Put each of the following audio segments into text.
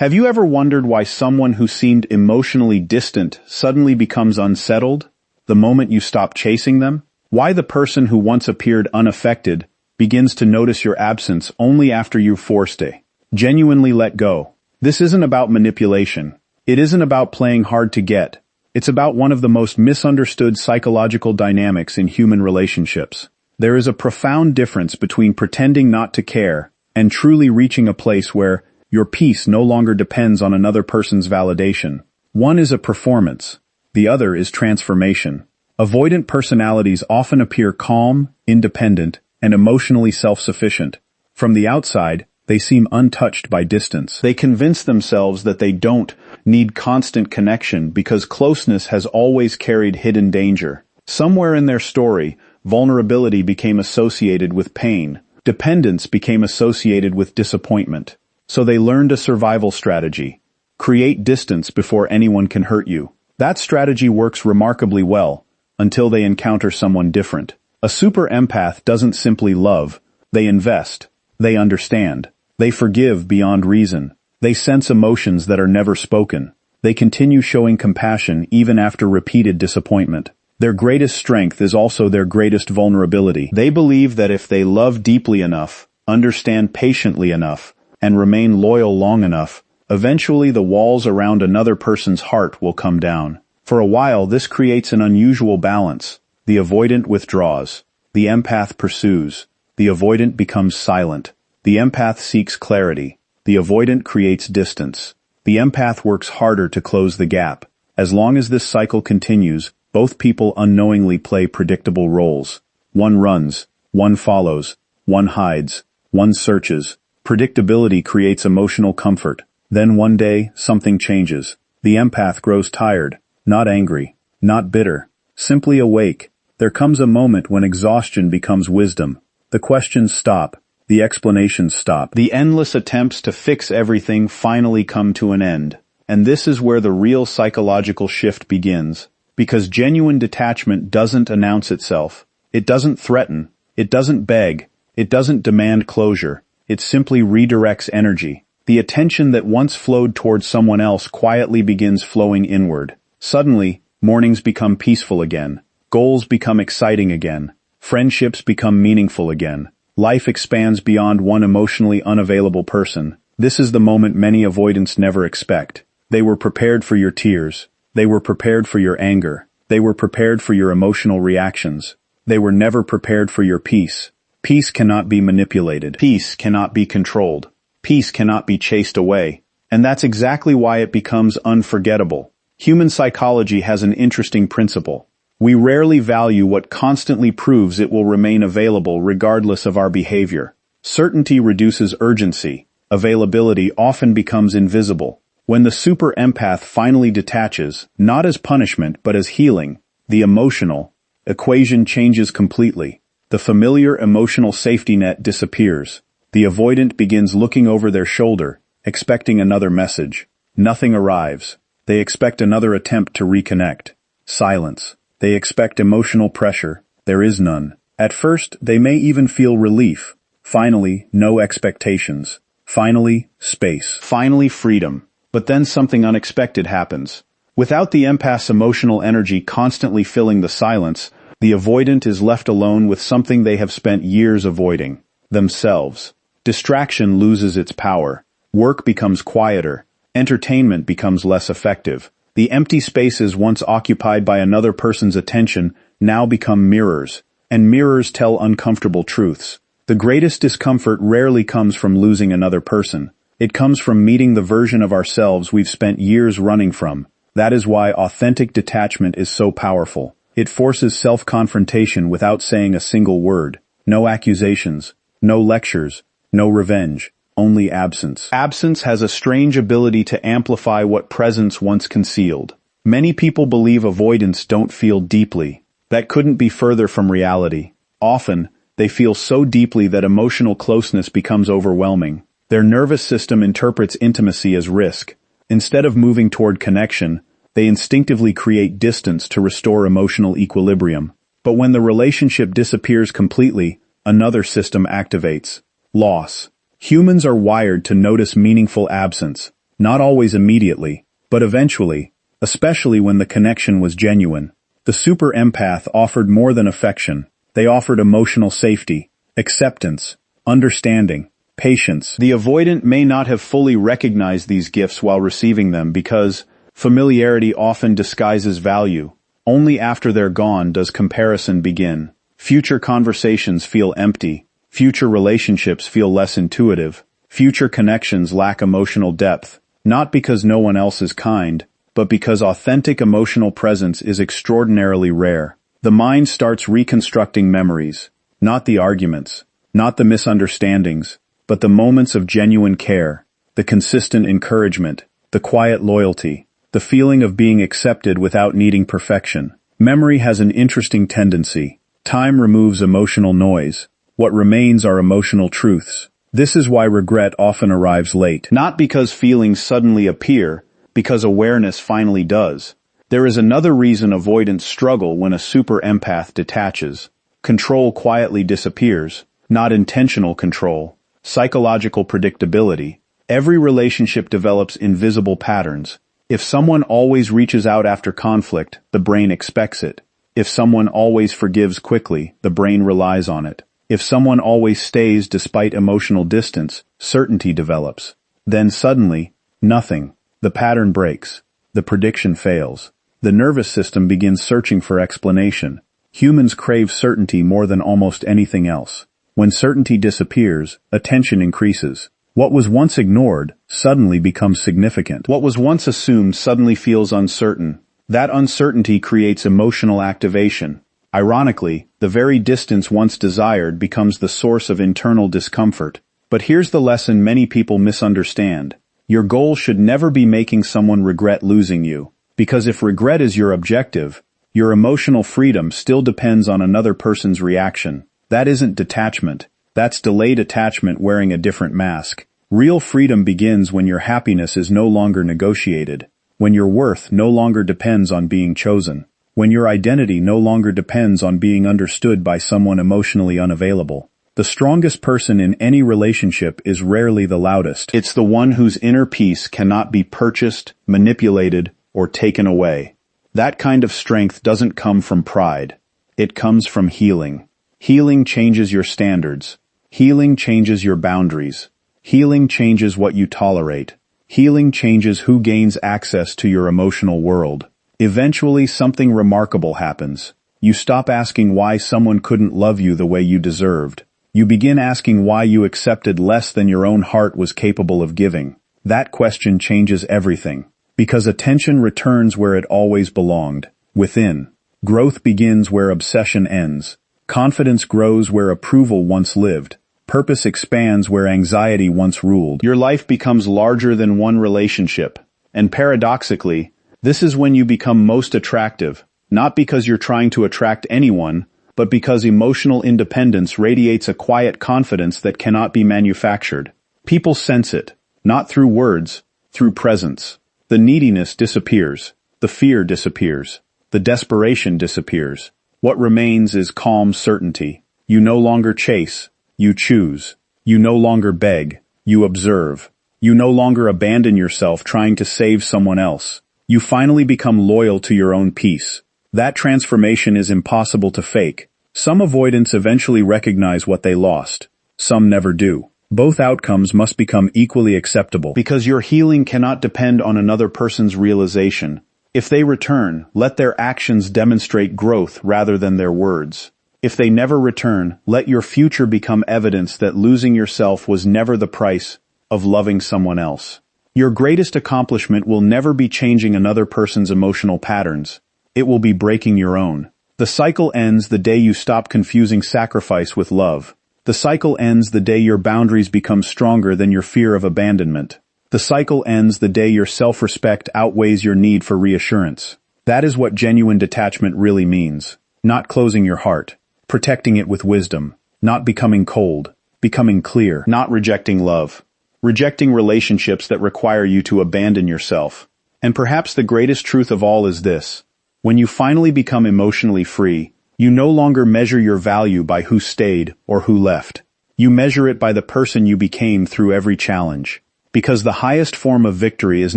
Have you ever wondered why someone who seemed emotionally distant suddenly becomes unsettled the moment you stop chasing them? Why the person who once appeared unaffected begins to notice your absence only after you've forced a genuinely let go? This isn't about manipulation. It isn't about playing hard to get. It's about one of the most misunderstood psychological dynamics in human relationships. There is a profound difference between pretending not to care and truly reaching a place where your peace no longer depends on another person's validation. One is a performance. The other is transformation. Avoidant personalities often appear calm, independent, and emotionally self-sufficient. From the outside, they seem untouched by distance. They convince themselves that they don't need constant connection because closeness has always carried hidden danger. Somewhere in their story, vulnerability became associated with pain. Dependence became associated with disappointment. So they learned a survival strategy. Create distance before anyone can hurt you. That strategy works remarkably well, until they encounter someone different. A super empath doesn't simply love, they invest, they understand, they forgive beyond reason, they sense emotions that are never spoken, they continue showing compassion even after repeated disappointment. Their greatest strength is also their greatest vulnerability. They believe that if they love deeply enough, understand patiently enough, and remain loyal long enough, eventually the walls around another person's heart will come down. For a while, this creates an unusual balance. The avoidant withdraws. The empath pursues. The avoidant becomes silent. The empath seeks clarity. The avoidant creates distance. The empath works harder to close the gap. As long as this cycle continues, both people unknowingly play predictable roles. One runs, one follows, one hides, one searches. Predictability creates emotional comfort. Then one day, something changes. The empath grows tired, not angry, not bitter, simply awake. There comes a moment when exhaustion becomes wisdom. The questions stop. The explanations stop. The endless attempts to fix everything finally come to an end. And this is where the real psychological shift begins. Because genuine detachment doesn't announce itself. It doesn't threaten. It doesn't beg. It doesn't demand closure. It simply redirects energy. The attention that once flowed towards someone else quietly begins flowing inward. Suddenly, mornings become peaceful again. Goals become exciting again. Friendships become meaningful again. Life expands beyond one emotionally unavailable person. This is the moment many avoidants never expect. They were prepared for your tears. They were prepared for your anger. They were prepared for your emotional reactions. They were never prepared for your peace. Peace cannot be manipulated. Peace cannot be controlled. Peace cannot be chased away. And that's exactly why it becomes unforgettable. Human psychology has an interesting principle. We rarely value what constantly proves it will remain available regardless of our behavior. Certainty reduces urgency. Availability often becomes invisible. When the super empath finally detaches, not as punishment but as healing, the emotional equation changes completely. The familiar emotional safety net disappears. The avoidant begins looking over their shoulder, expecting another message. Nothing arrives. They expect another attempt to reconnect. Silence. They expect emotional pressure. There is none. At first, they may even feel relief. Finally, no expectations. Finally, space. Finally, freedom. But then something unexpected happens. Without the empath's emotional energy constantly filling the silence, the avoidant is left alone with something they have spent years avoiding, themselves. Distraction loses its power. Work becomes quieter. Entertainment becomes less effective. The empty spaces once occupied by another person's attention now become mirrors, and mirrors tell uncomfortable truths. The greatest discomfort rarely comes from losing another person. It comes from meeting the version of ourselves we've spent years running from. That is why authentic detachment is so powerful. It forces self-confrontation without saying a single word. No accusations, no lectures, no revenge, only absence. Absence has a strange ability to amplify what presence once concealed. Many people believe avoidants don't feel deeply. That couldn't be further from reality. Often, they feel so deeply that emotional closeness becomes overwhelming. Their nervous system interprets intimacy as risk. Instead of moving toward connection, they instinctively create distance to restore emotional equilibrium. But when the relationship disappears completely, another system activates. Loss. Humans are wired to notice meaningful absence, Not always immediately, but eventually, especially when the connection was genuine. The super empath offered more than affection. They offered emotional safety, acceptance, understanding, patience. The avoidant may not have fully recognized these gifts while receiving them because familiarity often disguises value. Only after they're gone does comparison begin. Future conversations feel empty. Future relationships feel less intuitive. Future connections lack emotional depth, not because no one else is kind, but because authentic emotional presence is extraordinarily rare. The mind starts reconstructing memories, not the arguments, not the misunderstandings, but the moments of genuine care, the consistent encouragement, the quiet loyalty, the feeling of being accepted without needing perfection. Memory has an interesting tendency. Time removes emotional noise. What remains are emotional truths. This is why regret often arrives late. Not because feelings suddenly appear, because awareness finally does. There is another reason avoidants struggle when a super empath detaches. Control quietly disappears, not intentional control. Psychological predictability. Every relationship develops invisible patterns. If someone always reaches out after conflict, the brain expects it. If someone always forgives quickly, the brain relies on it. If someone always stays despite emotional distance, certainty develops. Then suddenly, nothing. The pattern breaks. The prediction fails. The nervous system begins searching for explanation. Humans crave certainty more than almost anything else. When certainty disappears, attention increases. What was once ignored suddenly becomes significant. What was once assumed suddenly feels uncertain. That uncertainty creates emotional activation. Ironically, the very distance once desired becomes the source of internal discomfort. But here's the lesson many people misunderstand. Your goal should never be making someone regret losing you. Because if regret is your objective, your emotional freedom still depends on another person's reaction. That isn't detachment. That's delayed attachment wearing a different mask. Real freedom begins when your happiness is no longer negotiated. When your worth no longer depends on being chosen. When your identity no longer depends on being understood by someone emotionally unavailable. The strongest person in any relationship is rarely the loudest. It's the one whose inner peace cannot be purchased, manipulated, or taken away. That kind of strength doesn't come from pride. It comes from healing. Healing changes your standards. Healing changes your boundaries. Healing changes what you tolerate. Healing changes who gains access to your emotional world. Eventually, something remarkable happens. You stop asking why someone couldn't love you the way you deserved. You begin asking why you accepted less than your own heart was capable of giving. That question changes everything. Because attention returns where it always belonged, within. Growth begins where obsession ends. Confidence grows where approval once lived. Purpose expands where anxiety once ruled. Your life becomes larger than one relationship. And paradoxically, this is when you become most attractive, not because you're trying to attract anyone, but because emotional independence radiates a quiet confidence that cannot be manufactured. People sense it, not through words, through presence. The neediness disappears. The fear disappears. The desperation disappears. What remains is calm certainty. You no longer chase. You choose. You no longer beg. You observe. You no longer abandon yourself trying to save someone else. You finally become loyal to your own peace. That transformation is impossible to fake. Some avoidants eventually recognize what they lost. Some never do. Both outcomes must become equally acceptable. Because your healing cannot depend on another person's realization. If they return, let their actions demonstrate growth rather than their words. If they never return, let your future become evidence that losing yourself was never the price of loving someone else. Your greatest accomplishment will never be changing another person's emotional patterns. It will be breaking your own. The cycle ends the day you stop confusing sacrifice with love. The cycle ends the day your boundaries become stronger than your fear of abandonment. The cycle ends the day your self-respect outweighs your need for reassurance. That is what genuine detachment really means. Not closing your heart. Protecting it with wisdom. Not becoming cold. Becoming clear. Not rejecting love. Rejecting relationships that require you to abandon yourself. And perhaps the greatest truth of all is this. When you finally become emotionally free, you no longer measure your value by who stayed or who left. You measure it by the person you became through every challenge. Because the highest form of victory is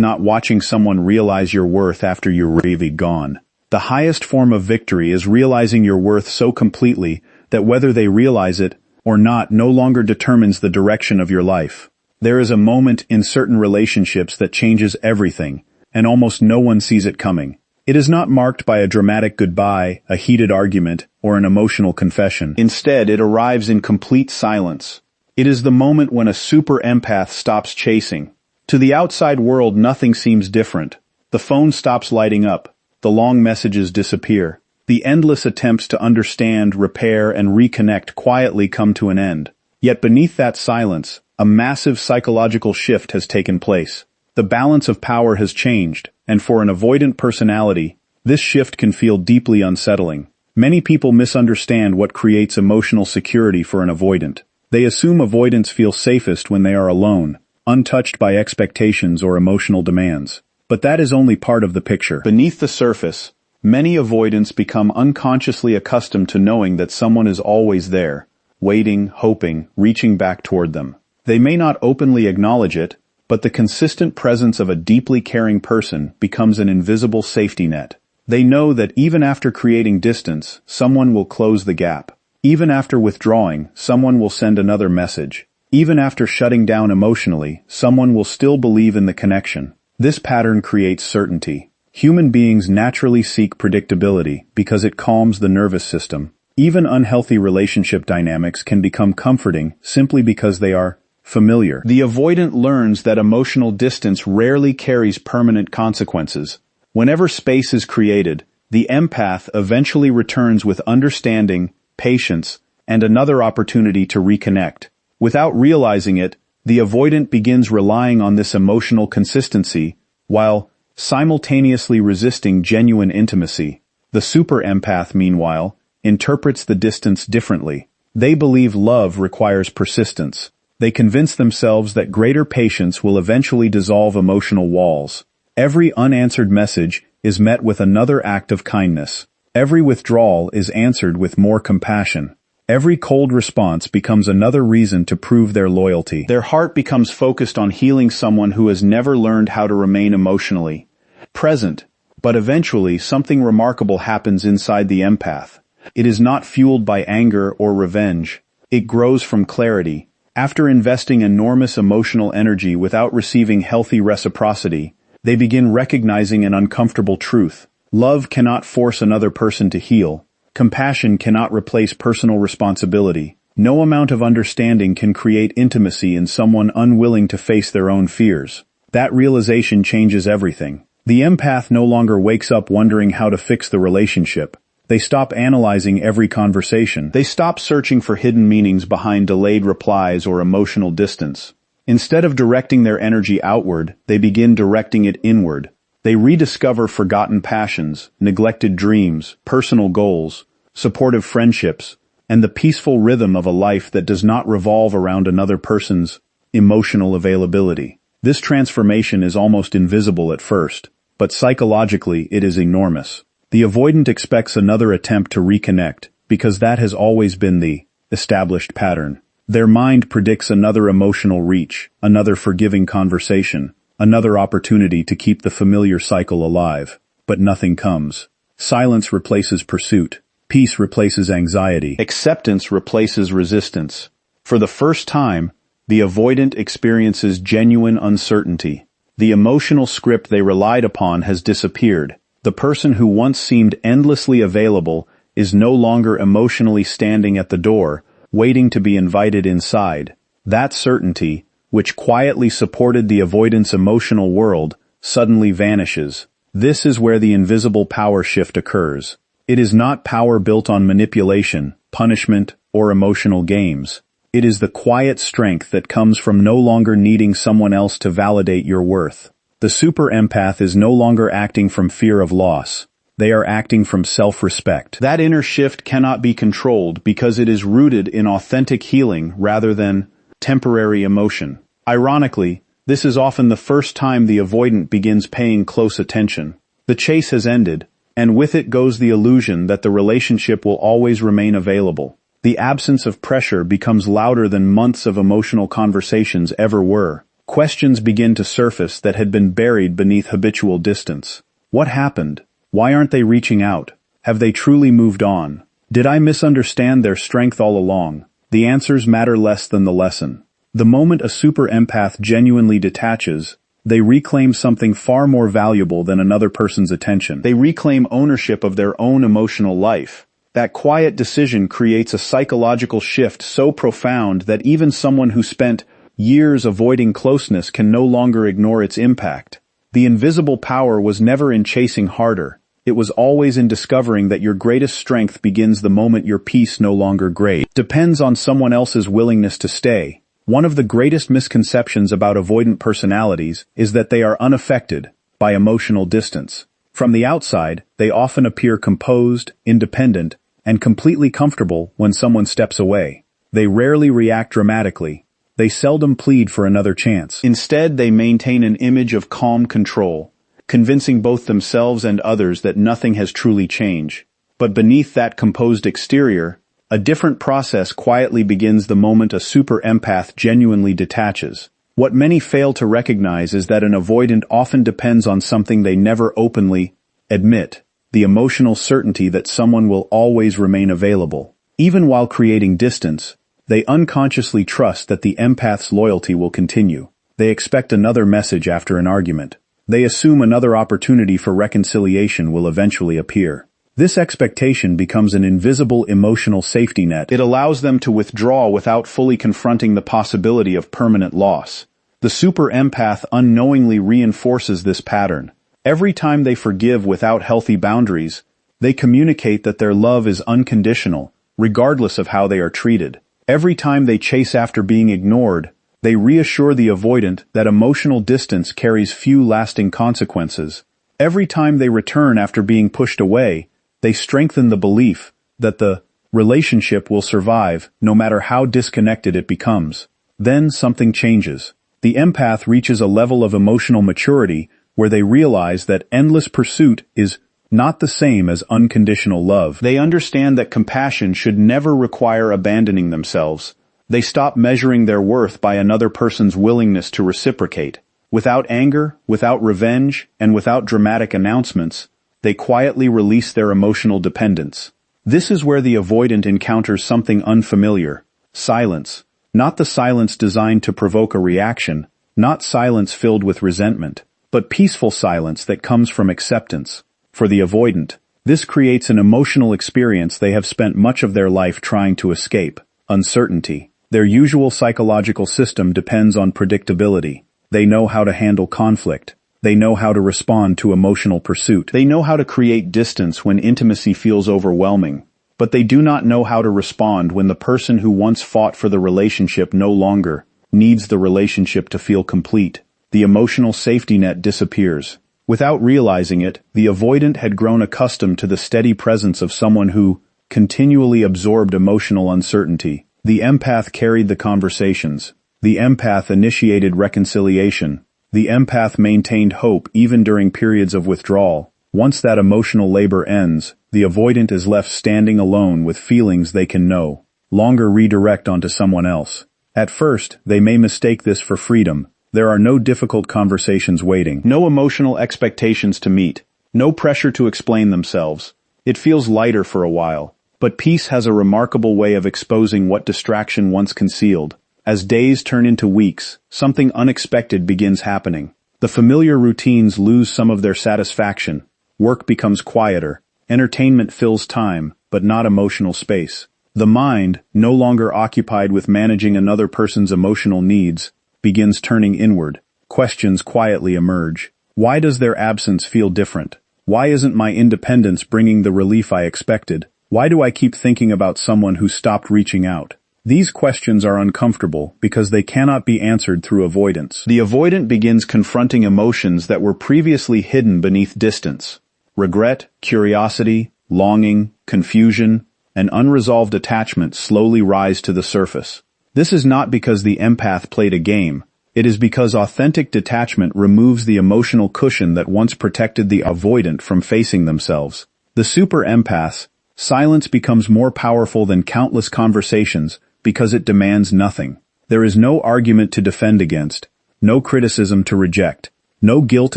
not watching someone realize your worth after you're really gone. The highest form of victory is realizing your worth so completely that whether they realize it or not no longer determines the direction of your life. There is a moment in certain relationships that changes everything, and almost no one sees it coming. It is not marked by a dramatic goodbye, a heated argument, or an emotional confession. Instead, it arrives in complete silence. It is the moment when a super empath stops chasing. To the outside world, nothing seems different. The phone stops lighting up. The long messages disappear. The endless attempts to understand, repair, and reconnect quietly come to an end. Yet beneath that silence, a massive psychological shift has taken place. The balance of power has changed, and for an avoidant personality, this shift can feel deeply unsettling. Many people misunderstand what creates emotional security for an avoidant. They assume avoidants feel safest when they are alone, untouched by expectations or emotional demands. But that is only part of the picture. Beneath the surface, many avoidants become unconsciously accustomed to knowing that someone is always there, waiting, hoping, reaching back toward them. They may not openly acknowledge it, but the consistent presence of a deeply caring person becomes an invisible safety net. They know that even after creating distance, someone will close the gap. Even after withdrawing, someone will send another message. Even after shutting down emotionally, someone will still believe in the connection. This pattern creates certainty. Human beings naturally seek predictability because it calms the nervous system. Even unhealthy relationship dynamics can become comforting simply because they are familiar. The avoidant learns that emotional distance rarely carries permanent consequences. Whenever space is created, the empath eventually returns with understanding, patience, and another opportunity to reconnect. Without realizing it, the avoidant begins relying on this emotional consistency, while simultaneously resisting genuine intimacy. The super empath, meanwhile, interprets the distance differently. They believe love requires persistence. They convince themselves that greater patience will eventually dissolve emotional walls. Every unanswered message is met with another act of kindness. Every withdrawal is answered with more compassion. Every cold response becomes another reason to prove their loyalty. Their heart becomes focused on healing someone who has never learned how to remain emotionally present. But eventually, something remarkable happens inside the empath. It is not fueled by anger or revenge. It grows from clarity. After investing enormous emotional energy without receiving healthy reciprocity, they begin recognizing an uncomfortable truth. Love cannot force another person to heal. Compassion cannot replace personal responsibility. No amount of understanding can create intimacy in someone unwilling to face their own fears. That realization changes everything. The empath no longer wakes up wondering how to fix the relationship. They stop analyzing every conversation. They stop searching for hidden meanings behind delayed replies or emotional distance. Instead of directing their energy outward, they begin directing it inward. They rediscover forgotten passions, neglected dreams, personal goals, supportive friendships, and the peaceful rhythm of a life that does not revolve around another person's emotional availability. This transformation is almost invisible at first, but psychologically it is enormous. The avoidant expects another attempt to reconnect, because that has always been the established pattern. Their mind predicts another emotional reach, another forgiving conversation, another opportunity to keep the familiar cycle alive. But nothing comes. Silence replaces pursuit. Peace replaces anxiety. Acceptance replaces resistance. For the first time, the avoidant experiences genuine uncertainty. The emotional script they relied upon has disappeared. The person who once seemed endlessly available is no longer emotionally standing at the door, waiting to be invited inside. That certainty, which quietly supported the avoidant's emotional world, suddenly vanishes. This is where the invisible power shift occurs. It is not power built on manipulation, punishment, or emotional games. It is the quiet strength that comes from no longer needing someone else to validate your worth. The super empath is no longer acting from fear of loss. They are acting from self-respect. That inner shift cannot be controlled because it is rooted in authentic healing rather than temporary emotion. Ironically, this is often the first time the avoidant begins paying close attention. The chase has ended, and with it goes the illusion that the relationship will always remain available. The absence of pressure becomes louder than months of emotional conversations ever were. Questions begin to surface that had been buried beneath habitual distance. What happened? Why aren't they reaching out? Have they truly moved on? Did I misunderstand their strength all along? The answers matter less than the lesson. The moment a super empath genuinely detaches, they reclaim something far more valuable than another person's attention. They reclaim ownership of their own emotional life. That quiet decision creates a psychological shift so profound that even someone who spent years avoiding closeness can no longer ignore its impact. The invisible power was never in chasing harder. It was always in discovering that your greatest strength begins the moment your peace no longer depends on someone else's willingness to stay. One of the greatest misconceptions about avoidant personalities is that they are unaffected by emotional distance. From the outside, they often appear composed, independent, and completely comfortable when someone steps away. They rarely react dramatically. They seldom plead for another chance. Instead, they maintain an image of calm control, convincing both themselves and others that nothing has truly changed. But beneath that composed exterior, a different process quietly begins the moment a super empath genuinely detaches. What many fail to recognize is that an avoidant often depends on something they never openly admit: the emotional certainty that someone will always remain available. Even while creating distance, they unconsciously trust that the empath's loyalty will continue. They expect another message after an argument. They assume another opportunity for reconciliation will eventually appear. This expectation becomes an invisible emotional safety net. It allows them to withdraw without fully confronting the possibility of permanent loss. The super empath unknowingly reinforces this pattern. Every time they forgive without healthy boundaries, they communicate that their love is unconditional, regardless of how they are treated. Every time they chase after being ignored, they reassure the avoidant that emotional distance carries few lasting consequences. Every time they return after being pushed away, they strengthen the belief that the relationship will survive no matter how disconnected it becomes. Then something changes. The empath reaches a level of emotional maturity where they realize that endless pursuit is not the same as unconditional love. They understand that compassion should never require abandoning themselves. They stop measuring their worth by another person's willingness to reciprocate. Without anger, without revenge, and without dramatic announcements, they quietly release their emotional dependence. This is where the avoidant encounters something unfamiliar: silence. Not the silence designed to provoke a reaction, not silence filled with resentment, but peaceful silence that comes from acceptance. For the avoidant, this creates an emotional experience they have spent much of their life trying to escape: uncertainty. Their usual psychological system depends on predictability. They know how to handle conflict. They know how to respond to emotional pursuit. They know how to create distance when intimacy feels overwhelming. But they do not know how to respond when the person who once fought for the relationship no longer needs the relationship to feel complete. The emotional safety net disappears. Without realizing it, the avoidant had grown accustomed to the steady presence of someone who continually absorbed emotional uncertainty. The empath carried the conversations. The empath initiated reconciliation. The empath maintained hope even during periods of withdrawal. Once that emotional labor ends, the avoidant is left standing alone with feelings they can no longer redirect onto someone else. At first, they may mistake this for freedom. There are no difficult conversations waiting, no emotional expectations to meet, no pressure to explain themselves. It feels lighter for a while. But peace has a remarkable way of exposing what distraction once concealed. As days turn into weeks, something unexpected begins happening. The familiar routines lose some of their satisfaction. Work becomes quieter. Entertainment fills time, but not emotional space. The mind, no longer occupied with managing another person's emotional needs, begins turning inward. Questions quietly emerge. Why does their absence feel different? Why isn't my independence bringing the relief I expected? Why do I keep thinking about someone who stopped reaching out? These questions are uncomfortable because they cannot be answered through avoidance. The avoidant begins confronting emotions that were previously hidden beneath distance. Regret, curiosity, longing, confusion, and unresolved attachment slowly rise to the surface. This is not because the empath played a game. It is because authentic detachment removes the emotional cushion that once protected the avoidant from facing themselves. The super empath's silence becomes more powerful than countless conversations because it demands nothing. There is no argument to defend against, no criticism to reject, no guilt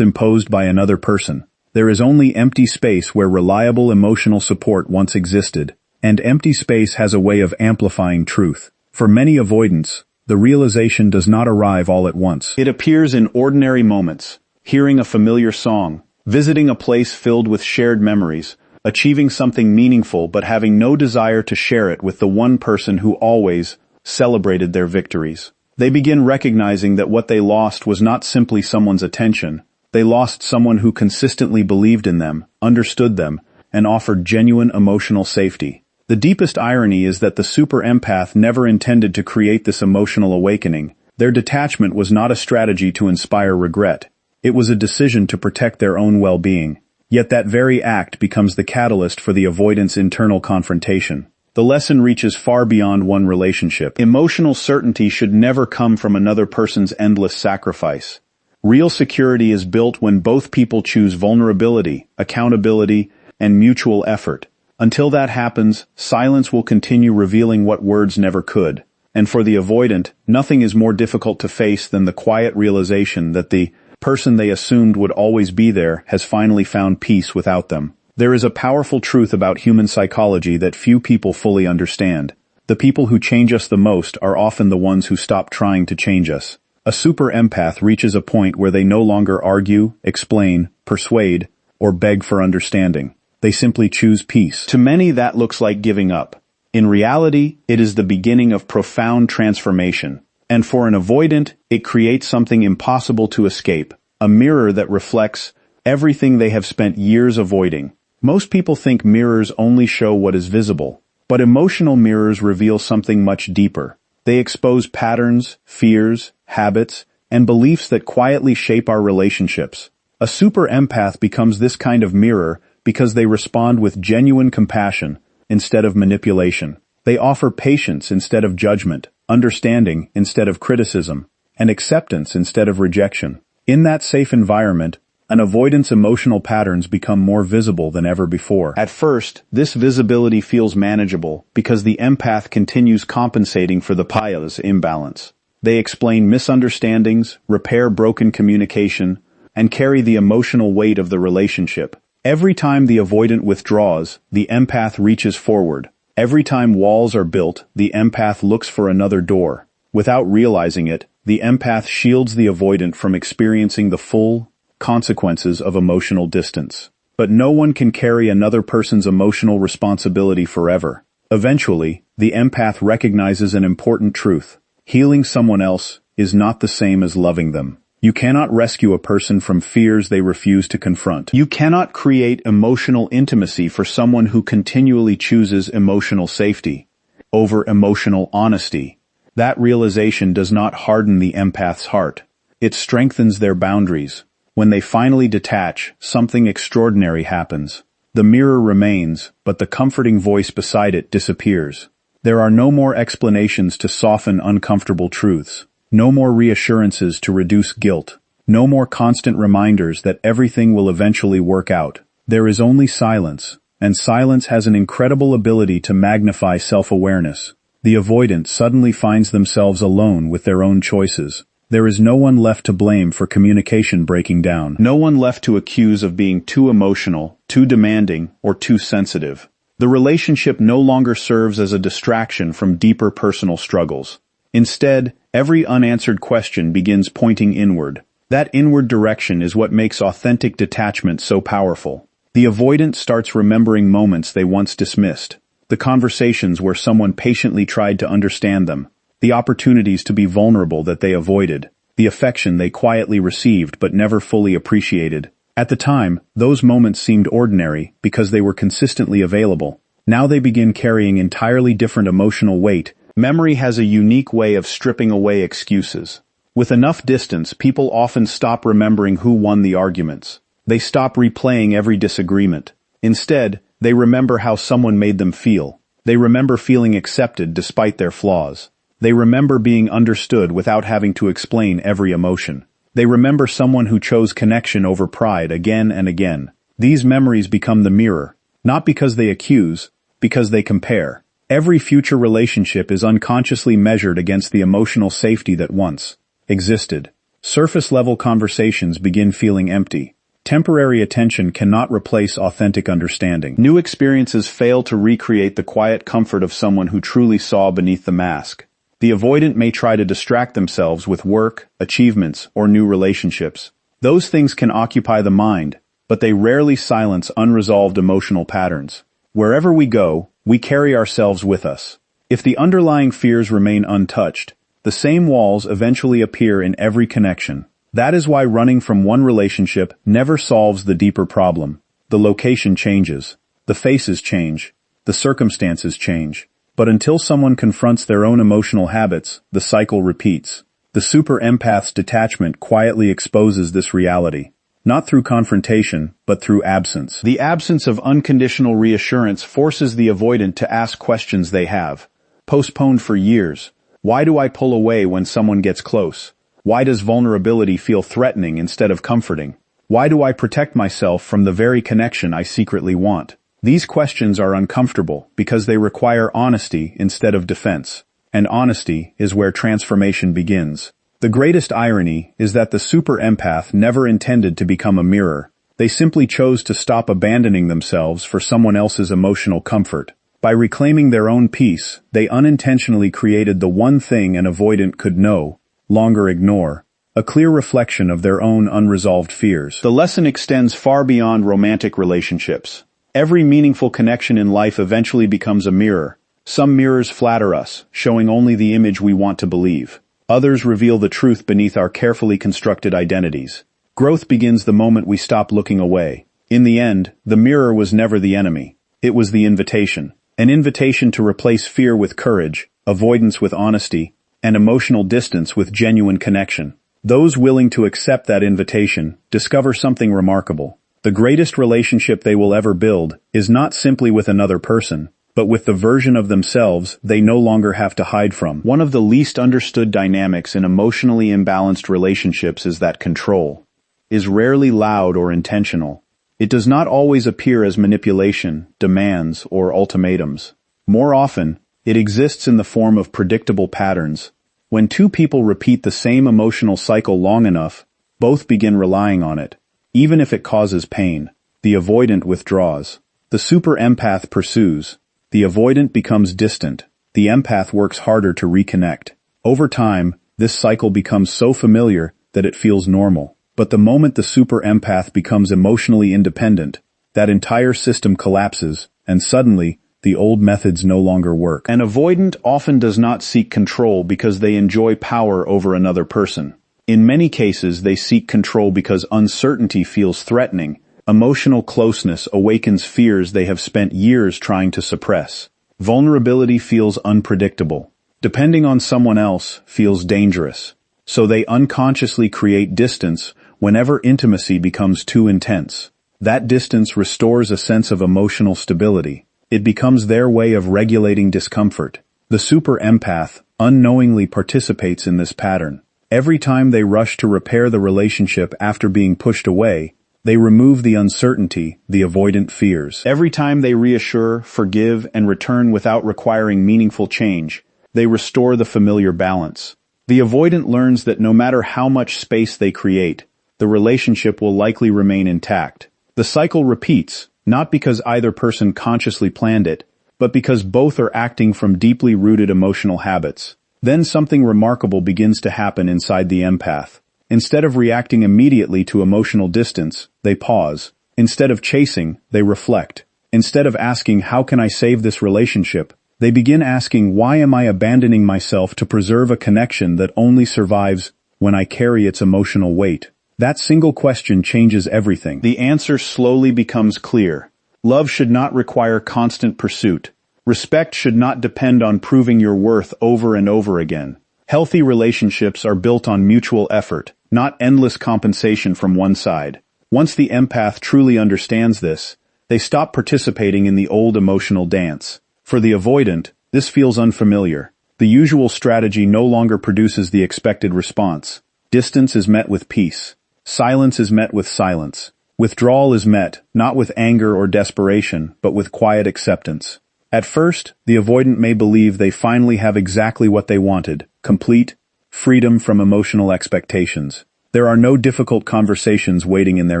imposed by another person. There is only empty space where reliable emotional support once existed, and empty space has a way of amplifying truth. For many avoidants, the realization does not arrive all at once. It appears in ordinary moments, hearing a familiar song, visiting a place filled with shared memories, achieving something meaningful but having no desire to share it with the one person who always celebrated their victories. They begin recognizing that what they lost was not simply someone's attention. They lost someone who consistently believed in them, understood them, and offered genuine emotional safety. The deepest irony is that the super empath never intended to create this emotional awakening. Their detachment was not a strategy to inspire regret. It was a decision to protect their own well-being. Yet that very act becomes the catalyst for the avoidant's internal confrontation. The lesson reaches far beyond one relationship. Emotional certainty should never come from another person's endless sacrifice. Real security is built when both people choose vulnerability, accountability, and mutual effort. Until that happens, silence will continue revealing what words never could. And for the avoidant, nothing is more difficult to face than the quiet realization that the person they assumed would always be there has finally found peace without them. There is a powerful truth about human psychology that few people fully understand. The people who change us the most are often the ones who stop trying to change us. A super empath reaches a point where they no longer argue, explain, persuade, or beg for understanding. They simply choose peace. To many, that looks like giving up. In reality, it is the beginning of profound transformation. And for an avoidant, it creates something impossible to escape, a mirror that reflects everything they have spent years avoiding. Most people think mirrors only show what is visible, but emotional mirrors reveal something much deeper. They expose patterns, fears, habits, and beliefs that quietly shape our relationships. A super empath becomes this kind of mirror because they respond with genuine compassion instead of manipulation. They offer patience instead of judgment, understanding instead of criticism, and acceptance instead of rejection. In that safe environment, an avoidant's emotional patterns become more visible than ever before. At first, this visibility feels manageable because the empath continues compensating for the pious imbalance. They explain misunderstandings, repair broken communication, and carry the emotional weight of the relationship. Every time the avoidant withdraws, the empath reaches forward. Every time walls are built, the empath looks for another door. Without realizing it, the empath shields the avoidant from experiencing the full consequences of emotional distance. But no one can carry another person's emotional responsibility forever. Eventually, the empath recognizes an important truth. Healing someone else is not the same as loving them. You cannot rescue a person from fears they refuse to confront. You cannot create emotional intimacy for someone who continually chooses emotional safety over emotional honesty. That realization does not harden the empath's heart. It strengthens their boundaries. When they finally detach, something extraordinary happens. The mirror remains, but the comforting voice beside it disappears. There are no more explanations to soften uncomfortable truths. No more reassurances to reduce guilt. No more constant reminders that everything will eventually work out. There is only silence, and silence has an incredible ability to magnify self-awareness. The avoidant suddenly finds themselves alone with their own choices. There is no one left to blame for communication breaking down. No one left to accuse of being too emotional, too demanding, or too sensitive. The relationship no longer serves as a distraction from deeper personal struggles. Instead, every unanswered question begins pointing inward. That inward direction is what makes authentic detachment so powerful. The avoidant starts remembering moments they once dismissed. The conversations where someone patiently tried to understand them. The opportunities to be vulnerable that they avoided, the affection they quietly received but never fully appreciated. At the time, those moments seemed ordinary because they were consistently available. Now they begin carrying entirely different emotional weight. Memory has a unique way of stripping away excuses. With enough distance, people often stop remembering who won the arguments. They stop replaying every disagreement. Instead, they remember how someone made them feel. They remember feeling accepted despite their flaws. They remember being understood without having to explain every emotion. They remember someone who chose connection over pride again and again. These memories become the mirror, not because they accuse, because they compare. Every future relationship is unconsciously measured against the emotional safety that once existed. Surface-level conversations begin feeling empty. Temporary attention cannot replace authentic understanding. New experiences fail to recreate the quiet comfort of someone who truly saw beneath the mask. The avoidant may try to distract themselves with work, achievements, or new relationships. Those things can occupy the mind, but they rarely silence unresolved emotional patterns. Wherever we go, we carry ourselves with us. If the underlying fears remain untouched, the same walls eventually appear in every connection. That is why running from one relationship never solves the deeper problem. The location changes, the faces change, the circumstances change. But until someone confronts their own emotional habits, the cycle repeats. The super empath's detachment quietly exposes this reality. Not through confrontation, but through absence. The absence of unconditional reassurance forces the avoidant to ask questions they have postponed for years. Why do I pull away when someone gets close? Why does vulnerability feel threatening instead of comforting? Why do I protect myself from the very connection I secretly want? These questions are uncomfortable because they require honesty instead of defense. And honesty is where transformation begins. The greatest irony is that the super empath never intended to become a mirror. They simply chose to stop abandoning themselves for someone else's emotional comfort. By reclaiming their own peace, they unintentionally created the one thing an avoidant could no longer ignore, a clear reflection of their own unresolved fears. The lesson extends far beyond romantic relationships. Every meaningful connection in life eventually becomes a mirror. Some mirrors flatter us, showing only the image we want to believe. Others reveal the truth beneath our carefully constructed identities. Growth begins the moment we stop looking away. In the end, the mirror was never the enemy. It was the invitation. An invitation to replace fear with courage, avoidance with honesty, and emotional distance with genuine connection. Those willing to accept that invitation discover something remarkable. The greatest relationship they will ever build is not simply with another person, but with the version of themselves they no longer have to hide from. One of the least understood dynamics in emotionally imbalanced relationships is that control is rarely loud or intentional. It does not always appear as manipulation, demands, or ultimatums. More often, it exists in the form of predictable patterns. When two people repeat the same emotional cycle long enough, both begin relying on it. Even if it causes pain, the avoidant withdraws. The super empath pursues. The avoidant becomes distant. The empath works harder to reconnect. Over time, this cycle becomes so familiar that it feels normal. But the moment the super empath becomes emotionally independent, that entire system collapses, and suddenly, the old methods no longer work. An avoidant often does not seek control because they enjoy power over another person. In many cases, they seek control because uncertainty feels threatening. Emotional closeness awakens fears they have spent years trying to suppress. Vulnerability feels unpredictable. Depending on someone else feels dangerous. So they unconsciously create distance whenever intimacy becomes too intense. That distance restores a sense of emotional stability. It becomes their way of regulating discomfort. The super empath unknowingly participates in this pattern. Every time they rush to repair the relationship after being pushed away, they remove the uncertainty the avoidant fears. Every time they reassure, forgive, and return without requiring meaningful change, they restore the familiar balance. The avoidant learns that no matter how much space they create, the relationship will likely remain intact. The cycle repeats, not because either person consciously planned it, but because both are acting from deeply rooted emotional habits. Then something remarkable begins to happen inside the empath. Instead of reacting immediately to emotional distance, they pause. Instead of chasing, they reflect. Instead of asking, how can I save this relationship? They begin asking, why am I abandoning myself to preserve a connection that only survives when I carry its emotional weight? That single question changes everything. The answer slowly becomes clear. Love should not require constant pursuit. Respect should not depend on proving your worth over and over again. Healthy relationships are built on mutual effort, not endless compensation from one side. Once the empath truly understands this, they stop participating in the old emotional dance. For the avoidant, this feels unfamiliar. The usual strategy no longer produces the expected response. Distance is met with peace. Silence is met with silence. Withdrawal is met, not with anger or desperation, but with quiet acceptance. At first, the avoidant may believe they finally have exactly what they wanted, complete freedom from emotional expectations. There are no difficult conversations waiting in their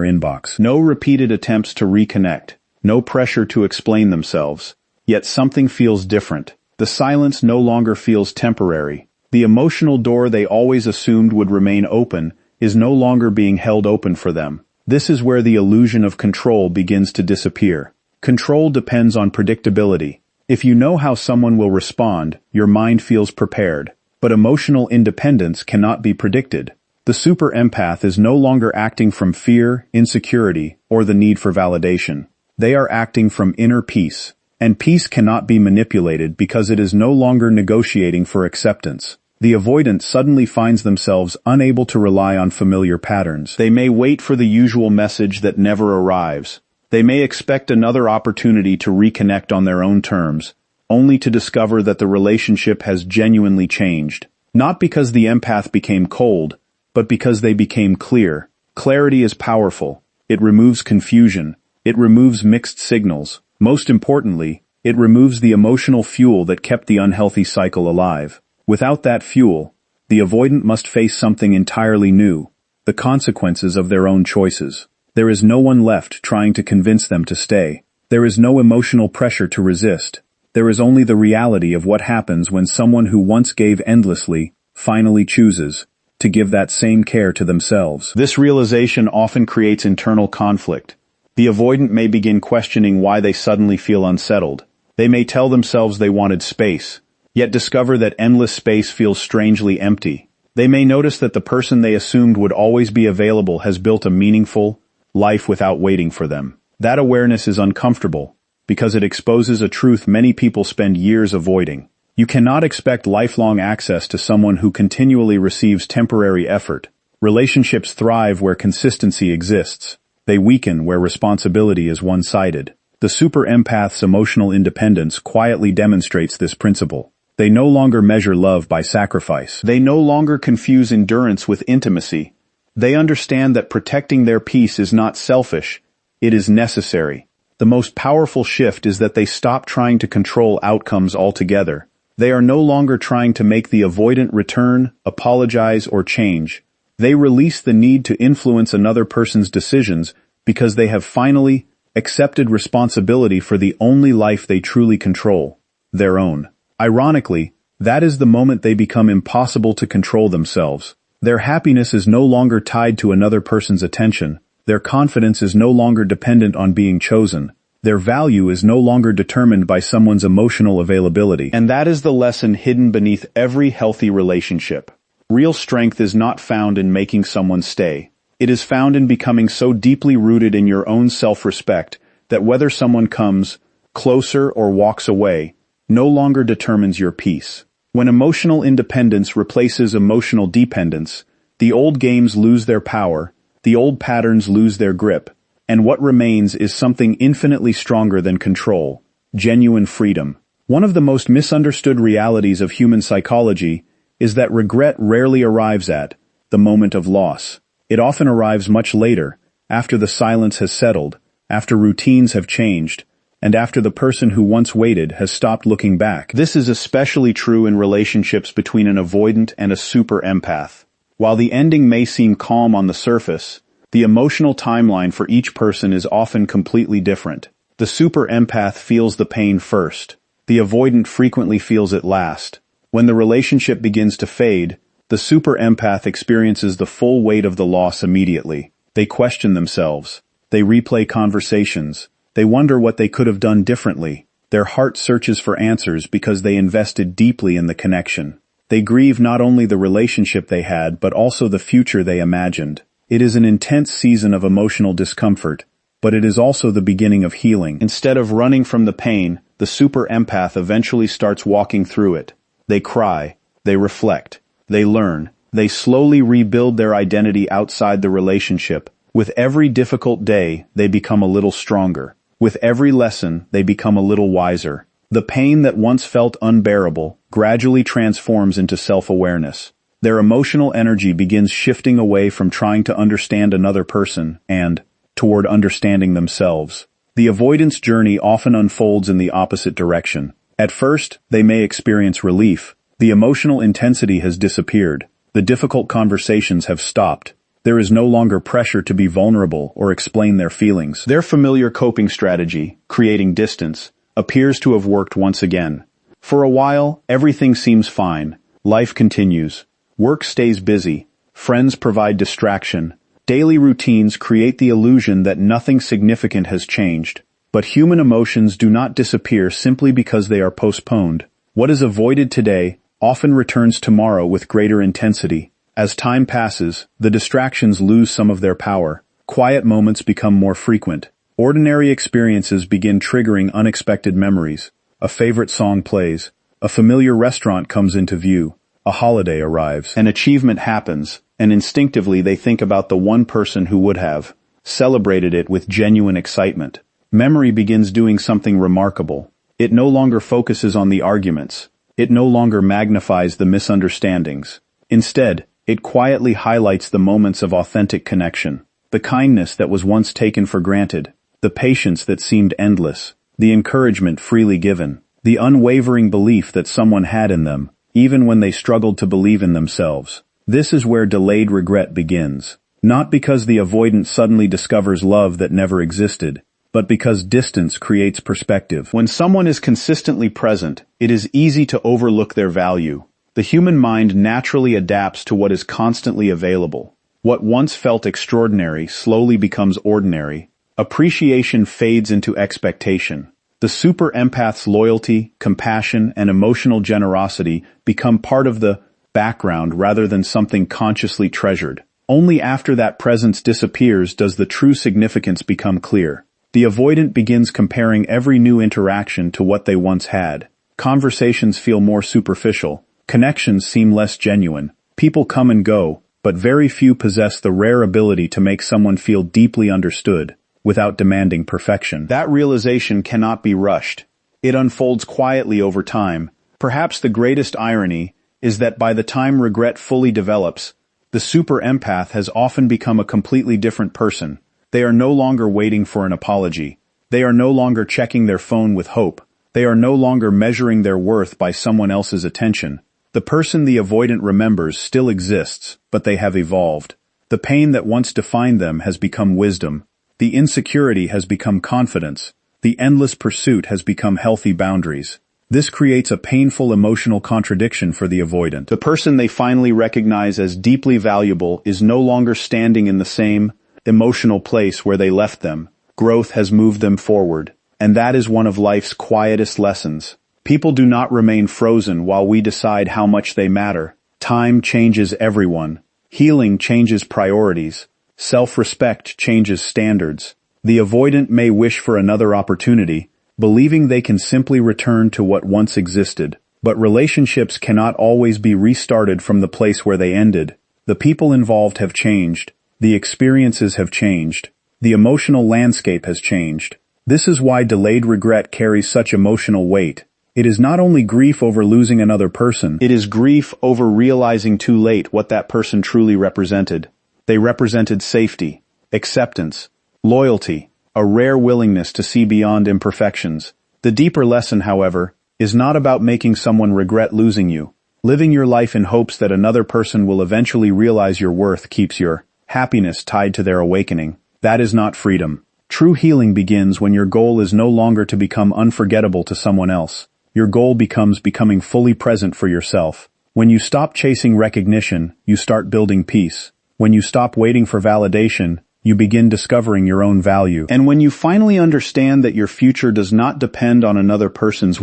inbox, no repeated attempts to reconnect, no pressure to explain themselves. Yet something feels different. The silence no longer feels temporary. The emotional door they always assumed would remain open is no longer being held open for them. This is where the illusion of control begins to disappear. Control depends on predictability. If you know how someone will respond, your mind feels prepared. But emotional independence cannot be predicted. The super empath is no longer acting from fear, insecurity, or the need for validation. They are acting from inner peace. And peace cannot be manipulated because it is no longer negotiating for acceptance. The avoidant suddenly finds themselves unable to rely on familiar patterns. They may wait for the usual message that never arrives. They may expect another opportunity to reconnect on their own terms, only to discover that the relationship has genuinely changed. Not because the empath became cold, but because they became clear. Clarity is powerful. It removes confusion. It removes mixed signals. Most importantly, it removes the emotional fuel that kept the unhealthy cycle alive. Without that fuel, the avoidant must face something entirely new, the consequences of their own choices. There is no one left trying to convince them to stay. There is no emotional pressure to resist. There is only the reality of what happens when someone who once gave endlessly finally chooses to give that same care to themselves. This realization often creates internal conflict. The avoidant may begin questioning why they suddenly feel unsettled. They may tell themselves they wanted space, yet discover that endless space feels strangely empty. They may notice that the person they assumed would always be available has built a meaningful life without waiting for them. That awareness is uncomfortable, because it exposes a truth many people spend years avoiding. You cannot expect lifelong access to someone who continually receives temporary effort. Relationships thrive where consistency exists. They weaken where responsibility is one-sided. The super empath's emotional independence quietly demonstrates this principle. They no longer measure love by sacrifice. They no longer confuse endurance with intimacy. They understand that protecting their peace is not selfish, it is necessary. The most powerful shift is that they stop trying to control outcomes altogether. They are no longer trying to make the avoidant return, apologize, or change. They release the need to influence another person's decisions because they have finally accepted responsibility for the only life they truly control, their own. Ironically, that is the moment they become impossible to control themselves. Their happiness is no longer tied to another person's attention. Their confidence is no longer dependent on being chosen. Their value is no longer determined by someone's emotional availability. And that is the lesson hidden beneath every healthy relationship. Real strength is not found in making someone stay. It is found in becoming so deeply rooted in your own self-respect that whether someone comes closer or walks away no longer determines your peace. When emotional independence replaces emotional dependence, the old games lose their power, the old patterns lose their grip, and what remains is something infinitely stronger than control, genuine freedom. One of the most misunderstood realities of human psychology is that regret rarely arrives at the moment of loss. It often arrives much later, after the silence has settled, after routines have changed, and after the person who once waited has stopped looking back. This is especially true in relationships between an avoidant and a super empath. While the ending may seem calm on the surface, the emotional timeline for each person is often completely different. The super empath feels the pain first. The avoidant frequently feels it last. When the relationship begins to fade, the super empath experiences the full weight of the loss immediately. They question themselves. They replay conversations. They wonder what they could have done differently. Their heart searches for answers because they invested deeply in the connection. They grieve not only the relationship they had, but also the future they imagined. It is an intense season of emotional discomfort, but it is also the beginning of healing. Instead of running from the pain, the super empath eventually starts walking through it. They cry, they reflect, they learn, they slowly rebuild their identity outside the relationship. With every difficult day, they become a little stronger. With every lesson, they become a little wiser. The pain that once felt unbearable gradually transforms into self-awareness. Their emotional energy begins shifting away from trying to understand another person and toward understanding themselves. The avoidance journey often unfolds in the opposite direction. At first, they may experience relief. The emotional intensity has disappeared. The difficult conversations have stopped. There is no longer pressure to be vulnerable or explain their feelings. Their familiar coping strategy, creating distance, appears to have worked once again. For a while, everything seems fine. Life continues. Work stays busy. Friends provide distraction. Daily routines create the illusion that nothing significant has changed. But human emotions do not disappear simply because they are postponed. What is avoided today often returns tomorrow with greater intensity. As time passes, the distractions lose some of their power. Quiet moments become more frequent. Ordinary experiences begin triggering unexpected memories. A favorite song plays. A familiar restaurant comes into view. A holiday arrives. An achievement happens, and instinctively they think about the one person who would have celebrated it with genuine excitement. Memory begins doing something remarkable. It no longer focuses on the arguments. It no longer magnifies the misunderstandings. Instead, it quietly highlights the moments of authentic connection. The kindness that was once taken for granted. The patience that seemed endless. The encouragement freely given. The unwavering belief that someone had in them, even when they struggled to believe in themselves. This is where delayed regret begins. Not because the avoidant suddenly discovers love that never existed, but because distance creates perspective. When someone is consistently present, it is easy to overlook their value. The human mind naturally adapts to what is constantly available. What once felt extraordinary slowly becomes ordinary. Appreciation fades into expectation. The super empath's loyalty, compassion, and emotional generosity become part of the background rather than something consciously treasured. Only after that presence disappears does the true significance become clear. The avoidant begins comparing every new interaction to what they once had. Conversations feel more superficial. Connections seem less genuine. People come and go, but very few possess the rare ability to make someone feel deeply understood without demanding perfection. That realization cannot be rushed. It unfolds quietly over time. Perhaps the greatest irony is that by the time regret fully develops, the super empath has often become a completely different person. They are no longer waiting for an apology. They are no longer checking their phone with hope. They are no longer measuring their worth by someone else's attention. The person the avoidant remembers still exists, but they have evolved. The pain that once defined them has become wisdom. The insecurity has become confidence. The endless pursuit has become healthy boundaries. This creates a painful emotional contradiction for the avoidant. The person they finally recognize as deeply valuable is no longer standing in the same emotional place where they left them. Growth has moved them forward, and that is one of life's quietest lessons. People do not remain frozen while we decide how much they matter. Time changes everyone. Healing changes priorities. Self-respect changes standards. The avoidant may wish for another opportunity, believing they can simply return to what once existed. But relationships cannot always be restarted from the place where they ended. The people involved have changed. The experiences have changed. The emotional landscape has changed. This is why delayed regret carries such emotional weight. It is not only grief over losing another person, it is grief over realizing too late what that person truly represented. They represented safety, acceptance, loyalty, a rare willingness to see beyond imperfections. The deeper lesson, however, is not about making someone regret losing you. Living your life in hopes that another person will eventually realize your worth keeps your happiness tied to their awakening. That is not freedom. True healing begins when your goal is no longer to become unforgettable to someone else. Your goal becomes becoming fully present for yourself. When you stop chasing recognition, you start building peace. When you stop waiting for validation, you begin discovering your own value. And when you finally understand that your future does not depend on another person's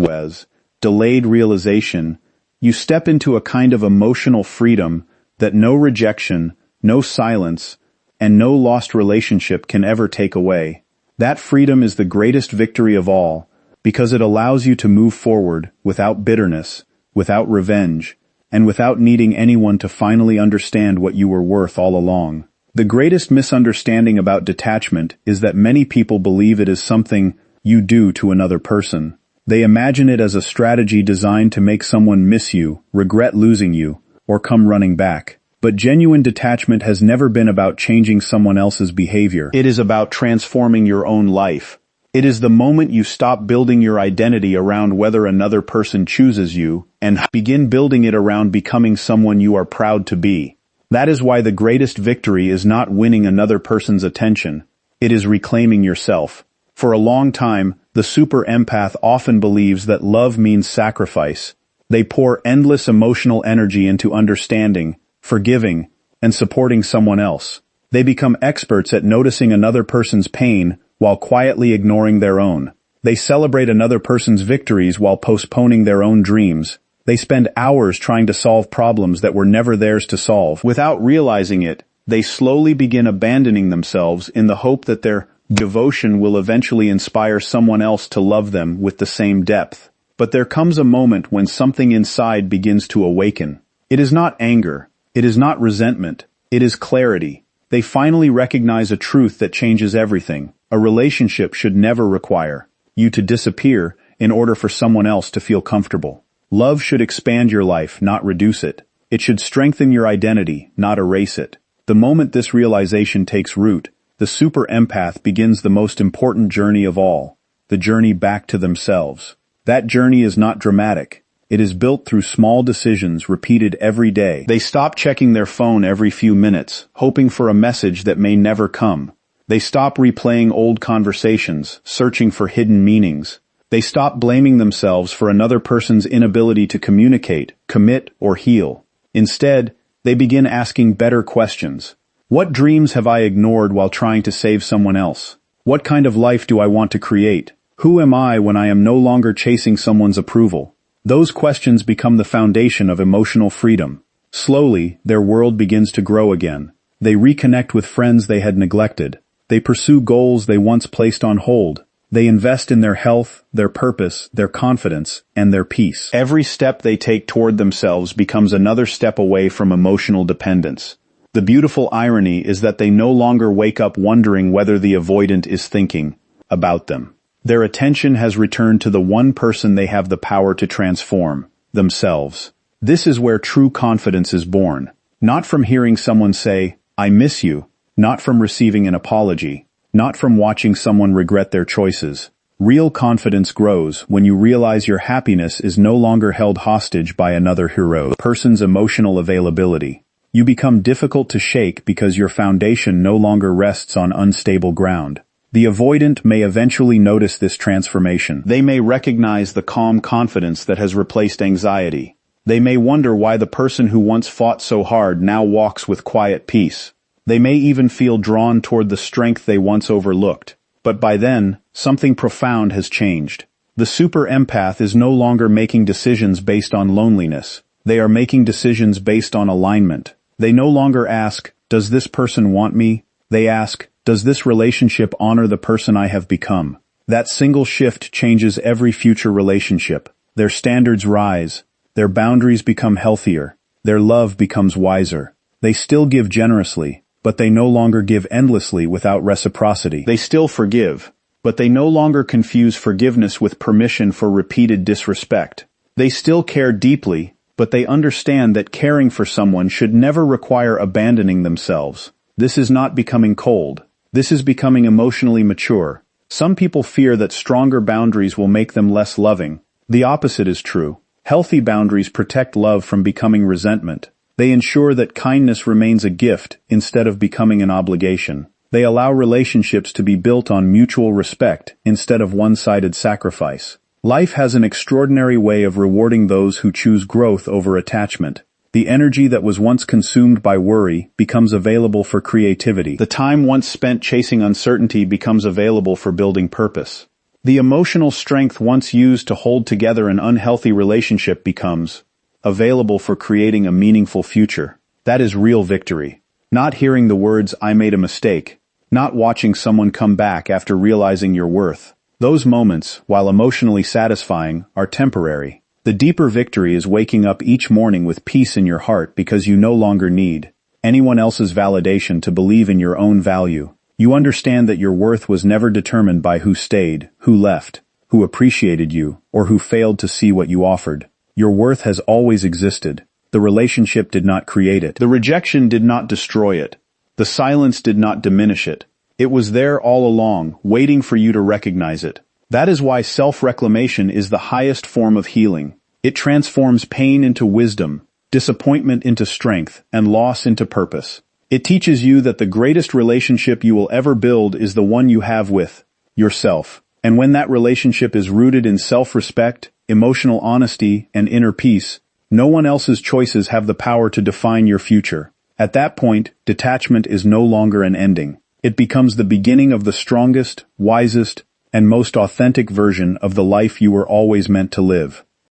delayed realization, you step into a kind of emotional freedom that no rejection, no silence, and no lost relationship can ever take away. That freedom is the greatest victory of all, because it allows you to move forward without bitterness, without revenge, and without needing anyone to finally understand what you were worth all along. The greatest misunderstanding about detachment is that many people believe it is something you do to another person. They imagine it as a strategy designed to make someone miss you, regret losing you, or come running back. But genuine detachment has never been about changing someone else's behavior. It is about transforming your own life. It is the moment you stop building your identity around whether another person chooses you and begin building it around becoming someone you are proud to be. That is why the greatest victory is not winning another person's attention. It is reclaiming yourself. For a long time, the super empath often believes that love means sacrifice. They pour endless emotional energy into understanding, forgiving, and supporting someone else. They become experts at noticing another person's pain while quietly ignoring their own. They celebrate another person's victories while postponing their own dreams. They spend hours trying to solve problems that were never theirs to solve. Without realizing it, they slowly begin abandoning themselves in the hope that their devotion will eventually inspire someone else to love them with the same depth. But there comes a moment when something inside begins to awaken. It is not anger. It is not resentment. It is clarity. They finally recognize a truth that changes everything. A relationship should never require you to disappear in order for someone else to feel comfortable. Love should expand your life, not reduce it. It should strengthen your identity, not erase it. The moment this realization takes root, the super empath begins the most important journey of all, the journey back to themselves. That journey is not dramatic. It is built through small decisions repeated every day. They stop checking their phone every few minutes, hoping for a message that may never come. They stop replaying old conversations, searching for hidden meanings. They stop blaming themselves for another person's inability to communicate, commit, or heal. Instead, they begin asking better questions. What dreams have I ignored while trying to save someone else? What kind of life do I want to create? Who am I when I am no longer chasing someone's approval? Those questions become the foundation of emotional freedom. Slowly, their world begins to grow again. They reconnect with friends they had neglected. They pursue goals they once placed on hold. They invest in their health, their purpose, their confidence, and their peace. Every step they take toward themselves becomes another step away from emotional dependence. The beautiful irony is that they no longer wake up wondering whether the avoidant is thinking about them. Their attention has returned to the one person they have the power to transform, themselves. This is where true confidence is born. Not from hearing someone say, "I miss you," not from receiving an apology, not from watching someone regret their choices. Real confidence grows when you realize your happiness is no longer held hostage by another hero. Person's emotional availability. You become difficult to shake because your foundation no longer rests on unstable ground. The avoidant may eventually notice this transformation. They may recognize the calm confidence that has replaced anxiety. They may wonder why the person who once fought so hard now walks with quiet peace. They may even feel drawn toward the strength they once overlooked. But by then, something profound has changed. The super empath is no longer making decisions based on loneliness. They are making decisions based on alignment. They no longer ask, "Does this person want me?" They ask, "Does this relationship honor the person I have become?" That single shift changes every future relationship. Their standards rise. Their boundaries become healthier. Their love becomes wiser. They still give generously, but they no longer give endlessly without reciprocity. They still forgive, but they no longer confuse forgiveness with permission for repeated disrespect. They still care deeply, but they understand that caring for someone should never require abandoning themselves. This is not becoming cold. This is becoming emotionally mature. Some people fear that stronger boundaries will make them less loving. The opposite is true. Healthy boundaries protect love from becoming resentment. They ensure that kindness remains a gift instead of becoming an obligation. They allow relationships to be built on mutual respect instead of one-sided sacrifice. Life has an extraordinary way of rewarding those who choose growth over attachment. The energy that was once consumed by worry becomes available for creativity. The time once spent chasing uncertainty becomes available for building purpose. The emotional strength once used to hold together an unhealthy relationship becomes available for creating a meaningful future. That is real victory. Not hearing the words, "I made a mistake." Not watching someone come back after realizing your worth. Those moments, while emotionally satisfying, are temporary. The deeper victory is waking up each morning with peace in your heart because you no longer need anyone else's validation to believe in your own value. You understand that your worth was never determined by who stayed, who left, who appreciated you, or who failed to see what you offered. Your worth has always existed. The relationship did not create it. The rejection did not destroy it. The silence did not diminish it. It was there all along, waiting for you to recognize it. That is why self-reclamation is the highest form of healing. It transforms pain into wisdom, disappointment into strength, and loss into purpose. It teaches you that the greatest relationship you will ever build is the one you have with yourself. And when that relationship is rooted in self-respect, emotional honesty, and inner peace, no one else's choices have the power to define your future. At that point, detachment is no longer an ending. It becomes the beginning of the strongest, wisest, and most authentic version of the life you were always meant to live.